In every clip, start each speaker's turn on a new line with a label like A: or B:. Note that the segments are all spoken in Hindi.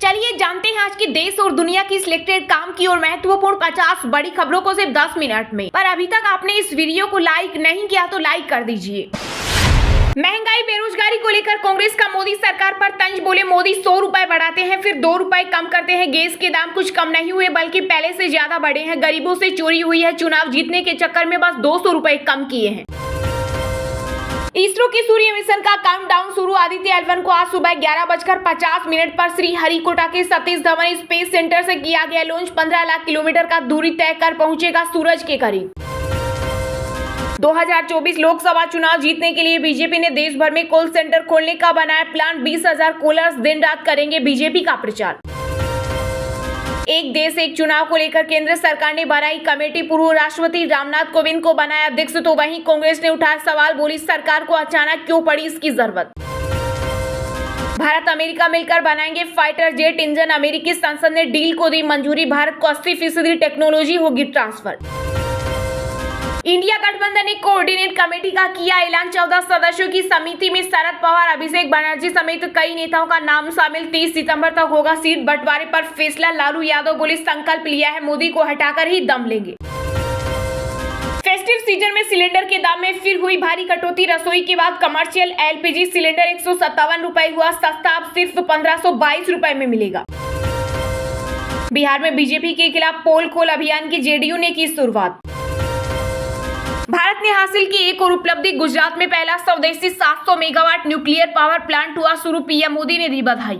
A: चलिए जानते हैं आज की देश और दुनिया की सिलेक्टेड काम की और महत्वपूर्ण 50 बड़ी खबरों को सिर्फ 10 मिनट में। पर अभी तक आपने इस वीडियो को लाइक नहीं किया तो लाइक कर दीजिए। महंगाई बेरोजगारी को लेकर कांग्रेस का मोदी सरकार पर तंज। बोले मोदी 100 रुपए बढ़ाते हैं फिर 2 रुपए कम करते हैं। गैस के दाम कुछ कम नहीं हुए बल्कि पहले से ज्यादा बढ़े हैं। गरीबों से चोरी हुई है। चुनाव जीतने के चक्कर में बस 200 रुपए कम किए हैं। इसरो के सूर्य मिशन का काउंटडाउन शुरू। आदित्य L1 को आज सुबह 11:50 पर श्रीहरिकोटा के सतीश धवन स्पेस सेंटर से किया गया लॉन्च। 15 लाख किलोमीटर का दूरी तय कर पहुंचेगा सूरज के करीब। 2024 लोकसभा चुनाव जीतने के लिए बीजेपी ने देश भर में कॉल सेंटर खोलने का बनाया प्लान। 20,000 कॉलर्स दिन रात करेंगे बीजेपी का प्रचार। एक देश एक चुनाव को लेकर केंद्र सरकार ने बनाई कमेटी। पूर्व राष्ट्रपति रामनाथ कोविंद को बनाया अध्यक्ष। तो वहीं कांग्रेस ने उठाया सवाल। बोली सरकार को अचानक क्यों पड़ी इसकी जरूरत। भारत अमेरिका मिलकर बनाएंगे फाइटर जेट इंजन। अमेरिकी संसद ने डील को दी मंजूरी। भारत को 80% टेक्नोलॉजी होगी ट्रांसफर। इंडिया गठबंधन ने कोऑर्डिनेट कमेटी का किया ऐलान। 14 सदस्यों की समिति में शरद पवार, अभिषेक बनर्जी समेत कई नेताओं का नाम शामिल। 30 सितंबर तक होगा सीट बंटवारे पर फैसला। लालू यादव बोले संकल्प लिया है मोदी को हटाकर ही दम लेंगे। फेस्टिव सीजन में सिलेंडर के दाम में फिर हुई भारी कटौती। रसोई के बाद कमर्शियल LPG सिलेंडर 157 रुपए हुआ सस्ता। अब सिर्फ 1522 रुपए में मिलेगा। बिहार में बीजेपी के खिलाफ पोल खोल अभियान की जेडीयू ने की शुरुआत। भारत ने हासिल की एक और उपलब्धि। गुजरात में पहला स्वदेशी 700 मेगावाट न्यूक्लियर पावर प्लांट हुआ शुरू। पीएम मोदी ने दी बधाई।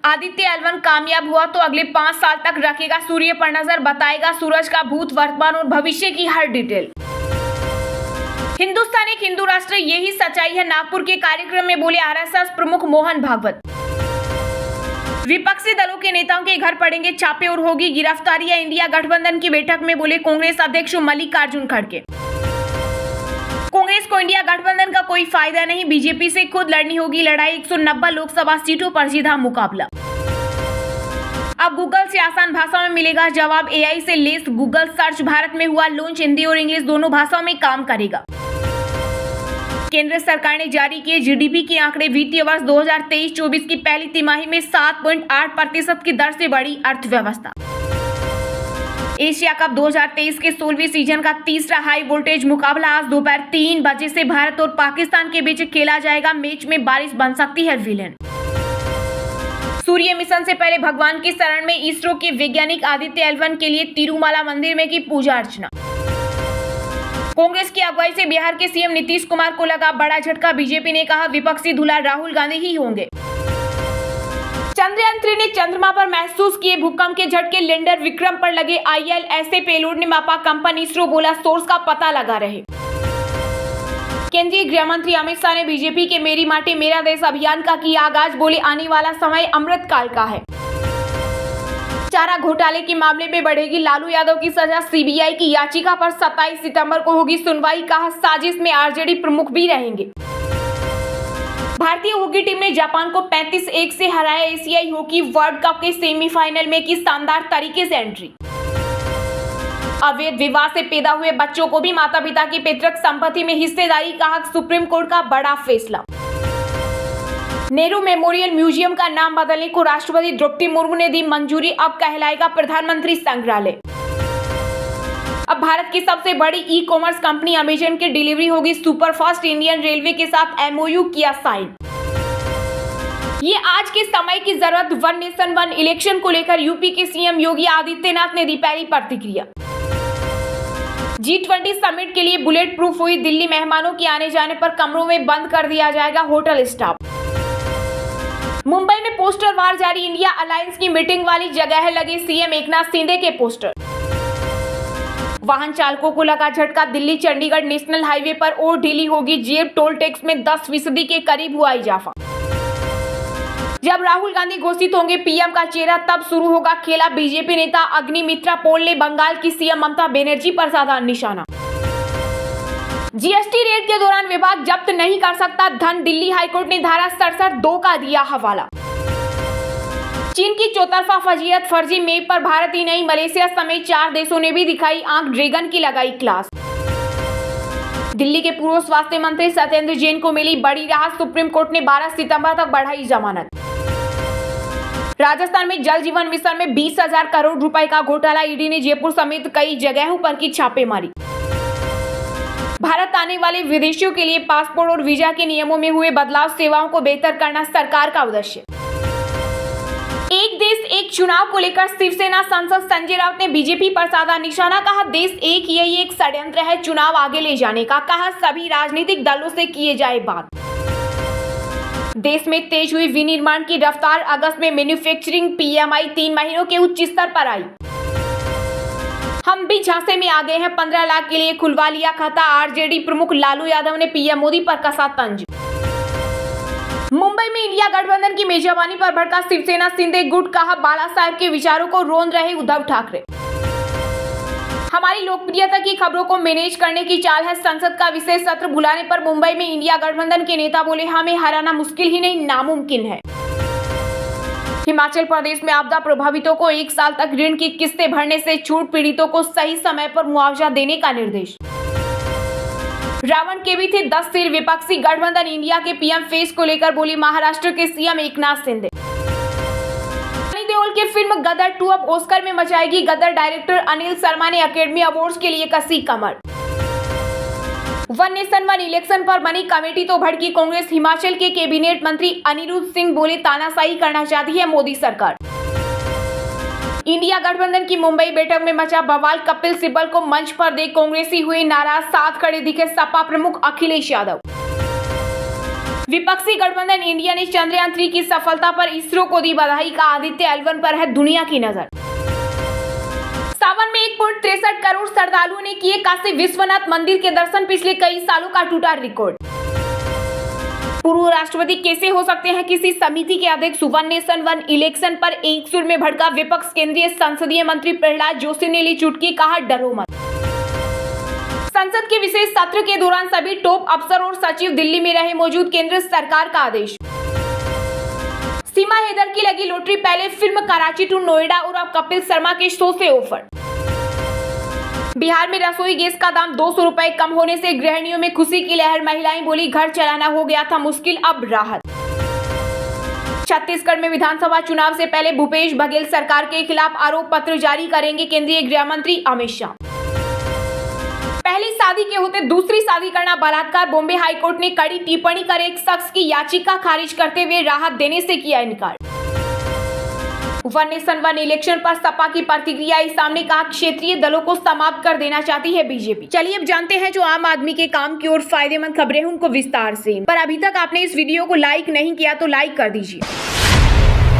A: आदित्य L1 कामयाब हुआ तो अगले 5 साल तक रखेगा सूर्य पर नजर। बताएगा सूरज का भूत, वर्तमान और भविष्य की हर डिटेल। हिंदुस्तान एक हिंदू राष्ट्र, यही सच्चाई है। नागपुर के कार्यक्रम में बोले RSS प्रमुख मोहन भागवत। विपक्षी दलों के नेताओं के घर पड़ेंगे छापे और होगी गिरफ्तारी। इंडिया गठबंधन की बैठक में बोले कांग्रेस अध्यक्ष मल्लिकार्जुन खड़गे। कांग्रेस को इंडिया गठबंधन का कोई फायदा नहीं, बीजेपी से खुद लड़नी होगी लड़ाई। 190 लोकसभा सीटों पर सीधा मुकाबला। अब गूगल से आसान भाषा में मिलेगा जवाब। AI से लेस गूगल सर्च भारत में हुआ लॉन्च। हिंदी और इंग्लिश दोनों भाषाओं में काम करेगा। केंद्र सरकार ने जारी किए GDP के आंकड़े। वित्तीय वर्ष 2023-24 की पहली तिमाही में 7.8% की दर से बढ़ी अर्थव्यवस्था। एशिया कप 2023 के 16वीं सीजन का तीसरा हाई वोल्टेज मुकाबला आज दोपहर 3 बजे से भारत और पाकिस्तान के बीच खेला जाएगा। मैच में बारिश बन सकती है विलेन। सूर्य मिशन से पहले भगवान की शरण में इसरो के वैज्ञानिक। आदित्य L1 के लिए तिरुमाला मंदिर में की पूजा अर्चना। कांग्रेस की अगुवाई से बिहार के सीएम नीतीश कुमार को लगा बड़ा झटका। बीजेपी ने कहा विपक्षी दूल्हा राहुल गांधी ही होंगे। चंद्रयान 3 ने चंद्रमा पर महसूस किए भूकंप के झटके। लैंडर विक्रम पर लगे ILSA पेलोड ने मापा कंपन। इसरो बोला सोर्स का पता लगा रहे। केंद्रीय गृह मंत्री अमित शाह ने बीजेपी के मेरी माटी मेरा देश अभियान का किया आगाज। बोले आने वाला समय अमृत काल का है। चारा घोटाले के मामले में बढ़ेगी लालू यादव की सजा। CBI की याचिका पर 27 सितंबर को होगी सुनवाई। कहा साजिश में RJD प्रमुख भी रहेंगे। भारतीय हॉकी टीम ने जापान को 35-1 से हराया। एशियाई हॉकी वर्ल्ड कप के सेमीफाइनल में की शानदार तरीके से एंट्री। अवैध विवाह से पैदा हुए बच्चों को भी माता पिता की पैतृक संपत्ति में हिस्सेदारी का हक। सुप्रीम कोर्ट का बड़ा फैसला। नेहरू मेमोरियल म्यूजियम का नाम बदलने को राष्ट्रपति द्रौपदी मुर्मू ने दी मंजूरी। अब कहलाएगा प्रधानमंत्री संग्रहालय। अब भारत की सबसे बड़ी ई-कॉमर्स कंपनी अमेजन की डिलीवरी होगी सुपरफास्ट। इंडियन रेलवे के साथ MOU किया साइन। ये आज के समय की जरूरत। 1 नेशन 1 इलेक्शन को लेकर यूपी के सीएम योगी आदित्यनाथ ने दी पहली प्रतिक्रिया। G20 समिट के लिए बुलेट प्रूफ हुई दिल्ली। मेहमानों के आने जाने पर कमरों में बंद कर दिया जाएगा होटल स्टाफ। मुंबई में पोस्टर वार जारी। इंडिया अलायंस की मीटिंग वाली जगह लगे CM एकनाथ शिंदे के पोस्टर। वाहन चालकों को लगा झटका। दिल्ली चंडीगढ़ नेशनल हाईवे पर और ढीली होगी जेब। टोल टैक्स में 10% के करीब हुआ इजाफा। जब राहुल गांधी घोषित होंगे PM का चेहरा तब शुरू होगा खेला। बीजेपी नेता अग्निमित्रा पोल ने बंगाल की CM ममता बनर्जी पर साधा निशाना। GST रेड के दौरान विभाग जब्त नहीं कर सकता धन। दिल्ली हाईकोर्ट ने धारा 67(2) का दिया हवाला। चीन की चौतरफा फजीयत। फर्जी मैप पर भारत ही नहीं मलेशिया समेत 4 देशों ने भी दिखाई आंख। ड्रैगन की लगाई क्लास। दिल्ली के पूर्व स्वास्थ्य मंत्री सत्येंद्र जैन को मिली बड़ी राहत। सुप्रीम कोर्ट ने 12 सितंबर तक बढ़ाई जमानत। राजस्थान में जल जीवन मिशन में 20,000 करोड़ रुपए का घोटाला, ईडी ने जयपुर समेत कई जगहों पर की छापेमारी। भारत आने वाले विदेशियों के लिए पासपोर्ट और वीजा के नियमों में हुए बदलाव, सेवाओं को बेहतर करना सरकार का उद्देश्य। एक देश एक चुनाव को लेकर शिवसेना सांसद संजय राउत ने बीजेपी पर साधा निशाना, कहा देश एक, यही एक षड्यंत्र है चुनाव आगे ले जाने का, कहा सभी राजनीतिक दलों से किए जाए बात। देश में तेज हुई विनिर्माण की रफ्तार, अगस्त में मैन्युफैक्चरिंग पीएमआई 3 महीनों के उच्च स्तर पर आई। हम भी झांसे में आ गए हैं, 15 लाख के लिए खुलवा लिया खाता, आरजेडी प्रमुख लालू यादव ने पीएम मोदी पर कसा तंज। मुंबई में इंडिया गठबंधन की मेजबानी पर भड़का शिवसेना शिंदे गुट, कहा बाला साहेब के विचारों को रोंद रहे उद्धव ठाकरे। हमारी लोकप्रियता की खबरों को मैनेज करने की चाल है, संसद का विशेष सत्र बुलाने पर मुंबई में इंडिया गठबंधन के नेता बोले हमें हराना मुश्किल ही नहीं नामुमकिन है। हिमाचल प्रदेश में आपदा प्रभावितों को 1 साल तक ऋण की किस्तें भरने से छूट, पीड़ितों को सही समय पर मुआवजा देने का निर्देश। रावण के भी थे 10 सिर, विपक्षी गठबंधन इंडिया के पीएम फेस को लेकर बोली महाराष्ट्र के सीएम एकनाथ शिंदे। सनी देओल के फिल्म गदर 2 अब ऑस्कर में मचाएगी गदर, डायरेक्टर अनिल शर्मा ने एकेडमी अवार्ड्स के लिए कसी कमर। वन नेशन वन इलेक्शन पर बनी कमेटी तो भड़की कांग्रेस, हिमाचल के कैबिनेट मंत्री अनिरुद्ध सिंह बोले तानाशाही करना चाहती है मोदी सरकार। इंडिया गठबंधन की मुंबई बैठक में मचा बवाल, कपिल सिब्बल को मंच पर देख कांग्रेसी हुए नाराज, साथ खड़े दिखे सपा प्रमुख अखिलेश यादव। विपक्षी गठबंधन इंडिया ने चंद्रयान 3 की सफलता पर इसरो को दी बधाई, का आदित्य L1 पर है दुनिया की नजर। सावन में 1.63 करोड़ श्रद्धालुओं ने किए काशी विश्वनाथ मंदिर के दर्शन, पिछले कई सालों का टूटा रिकॉर्ड। पूर्व राष्ट्रपति कैसे हो सकते हैं किसी समिति के अध्यक्ष, वन नेशन वन इलेक्शन पर एक सुर में भड़का विपक्ष, केंद्रीय संसदीय मंत्री प्रहलाद जोशी ने ली चुटकी, कहा डरो मत। संसद के विशेष सत्र के दौरान सभी टॉप अफसर और सचिव दिल्ली में रहे मौजूद, केंद्र सरकार का आदेश। सीमा हैदर की लगी लॉटरी, पहले फिल्म कराची टू नोएडा और अब कपिल शर्मा के शो से ऑफर। बिहार में रसोई गैस का दाम 200 रुपए कम होने से गृहिणियों में खुशी की लहर, महिलाएं बोली घर चलाना हो गया था मुश्किल, अब राहत। छत्तीसगढ़ में विधानसभा चुनाव से पहले भूपेश बघेल सरकार के खिलाफ आरोप पत्र जारी करेंगे केंद्रीय गृह मंत्री अमित शाह। पहली शादी के होते दूसरी शादी करना बलात्कार, बॉम्बे हाईकोर्ट ने कड़ी टिप्पणी कर एक शख्स की याचिका खारिज करते हुए राहत देने से किया इनकार। वन नेशन वन इलेक्शन पर सपा की प्रतिक्रिया आई सामने, कहा क्षेत्रीय दलों को समाप्त कर देना चाहती है बीजेपी। चलिए अब जानते हैं जो आम आदमी के काम की और फायदेमंद खबरें हैं उनको विस्तार से। पर अभी तक आपने इस वीडियो को लाइक नहीं किया तो लाइक कर दीजिए।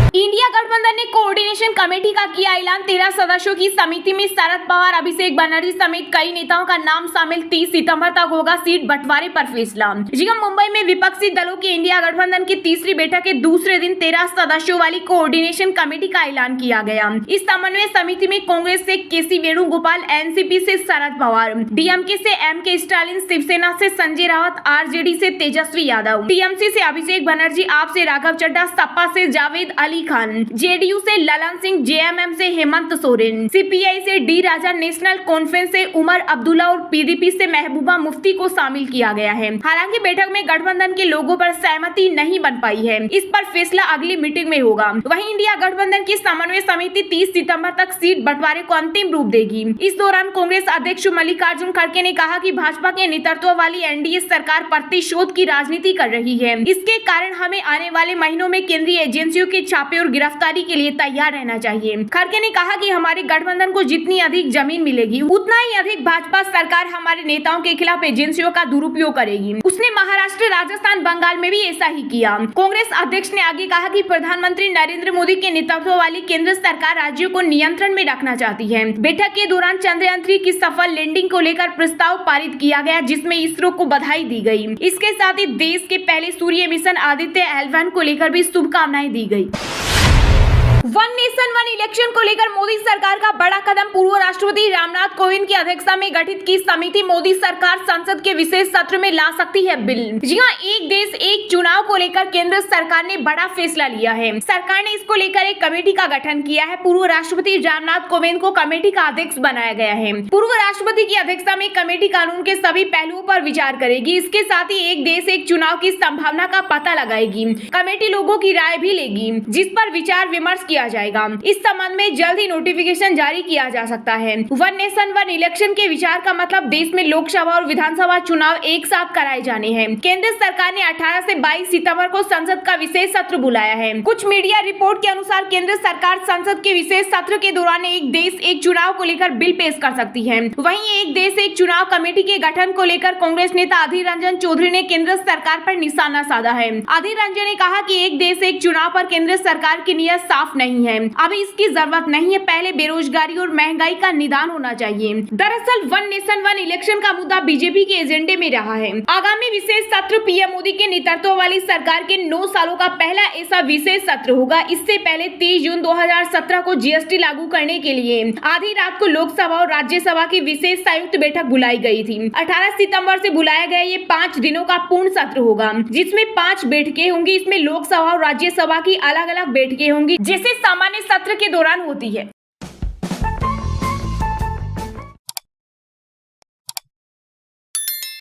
A: इंडिया गठबंधन ने कोऑर्डिनेशन कमेटी का किया ऐलान, 13 सदस्यों की समिति में शरद पवार, अभिषेक बनर्जी समेत कई नेताओं का नाम शामिल। 30 सितंबर तक होगा सीट बंटवारे पर फैसला। जी मुंबई में विपक्षी दलों की इंडिया गठबंधन की तीसरी बैठक के दूसरे दिन 13 सदस्यों वाली कोऑर्डिनेशन कमेटी का ऐलान किया गया। इस समन्वय समिति में कांग्रेस से केसी वेणुगोपाल, एनसीपी से शरद पवार, डीएमके से एमके स्टालिन, शिवसेना से संजय राउत, आरजेडी से तेजस्वी यादव, टीएमसी से अभिषेक बनर्जी, आप से राघव चड्ढा, सपा से जावेद अली खान, जेडीयू से ललन सिंह, जेएमएम से हेमंत सोरेन, सीपीआई से डी राजा, नेशनल कॉन्फ्रेंस से उमर अब्दुल्ला और पीडीपी से महबूबा मुफ्ती को शामिल किया गया है। हालांकि बैठक में गठबंधन के लोगों पर सहमति नहीं बन पाई है, इस पर फैसला अगली मीटिंग में होगा। वहीं इंडिया गठबंधन की समन्वय समिति 30 सितंबर तक सीट बंटवारे को अंतिम रूप देगी। इस दौरान कांग्रेस अध्यक्ष मल्लिकार्जुन खड़गे ने कहा कि भाजपा के नेतृत्व वाली एनडीए सरकार प्रतिशोध की राजनीति कर रही है, इसके कारण हमें आने वाले महीनों में केंद्रीय एजेंसियों के छापे और गिरफ्तारी के लिए तैयार रहना चाहिए। खड़गे ने कहा कि हमारे गठबंधन को जितनी अधिक जमीन मिलेगी उतना ही अधिक भाजपा सरकार हमारे नेताओं के खिलाफ एजेंसियों का दुरुपयोग करेगी। उसने महाराष्ट्र, राजस्थान, बंगाल में भी ऐसा ही किया। कांग्रेस अध्यक्ष ने आगे कहा कि प्रधानमंत्री नरेंद्र मोदी के नेतृत्व वाली केंद्र सरकार राज्यों को नियंत्रण में रखना चाहती है। बैठक के दौरान चंद्रयान 3 की सफल लैंडिंग को लेकर प्रस्ताव पारित किया गया, जिसमें इसरो को बधाई दी गई। इसके साथ ही देश के पहले सूर्य मिशन आदित्य L1 को लेकर भी शुभकामनाएं दी गई। वन नेशन वन इलेक्शन को लेकर मोदी सरकार का बड़ा कदम, पूर्व राष्ट्रपति रामनाथ कोविंद की अध्यक्षता में गठित की समिति, मोदी सरकार संसद के विशेष सत्र में ला सकती है बिल। जी हां, एक देश एक चुनाव को लेकर केंद्र सरकार ने बड़ा फैसला लिया है। सरकार ने इसको लेकर एक कमेटी का गठन किया है। पूर्व राष्ट्रपति रामनाथ कोविंद को कमेटी का अध्यक्ष बनाया गया है। पूर्व राष्ट्रपति की अध्यक्षता में कमेटी कानून के सभी पहलुओं पर विचार करेगी। इसके साथ ही एक देश एक चुनाव की संभावना का पता लगाएगी। कमेटी लोगों की राय भी लेगी, जिस पर विचार विमर्श किया जाएगा। इस संबंध में जल्द ही नोटिफिकेशन जारी किया जा सकता है। वन नेशन वन इलेक्शन के विचार का मतलब देश में लोकसभा और विधानसभा चुनाव एक साथ कराए जाने हैं। केंद्र सरकार ने 18 से 22 सितंबर को संसद का विशेष सत्र बुलाया है। कुछ मीडिया रिपोर्ट के अनुसार केंद्र सरकार संसद के विशेष सत्र के दौरान एक देश एक चुनाव को लेकर बिल पेश कर सकती है। वहीं एक देश एक चुनाव कमेटी के गठन को लेकर कांग्रेस नेता अधीर रंजन चौधरी ने केंद्र सरकार पर निशाना साधा है। अधीर रंजन ने कहा कि एक देश एक चुनाव पर केंद्र सरकार की नीयत साफ नहीं है। अभी इसकी जरूरत नहीं है, पहले बेरोजगारी और महंगाई का निदान होना चाहिए। दरअसल वन नेशन वन इलेक्शन का मुद्दा बीजेपी के एजेंडे में रहा है। आगामी विशेष सत्र पीएम मोदी के नेतृत्व वाली सरकार के 9 सालों का पहला ऐसा विशेष सत्र होगा। इससे पहले 30 जून 2017 को जीएसटी लागू करने के लिए आधी रात को लोकसभा और राज्यसभा की विशेष संयुक्त बैठक बुलाई गई थी। 18 सितंबर से बुलाया गया ये 5 दिनों का पूर्ण सत्र होगा, जिसमें 5 बैठकें होंगी। इसमें लोकसभा और राज्यसभा की अलग अलग बैठकें होंगी, जैसे सामान्य सत्र के दौरान होती है।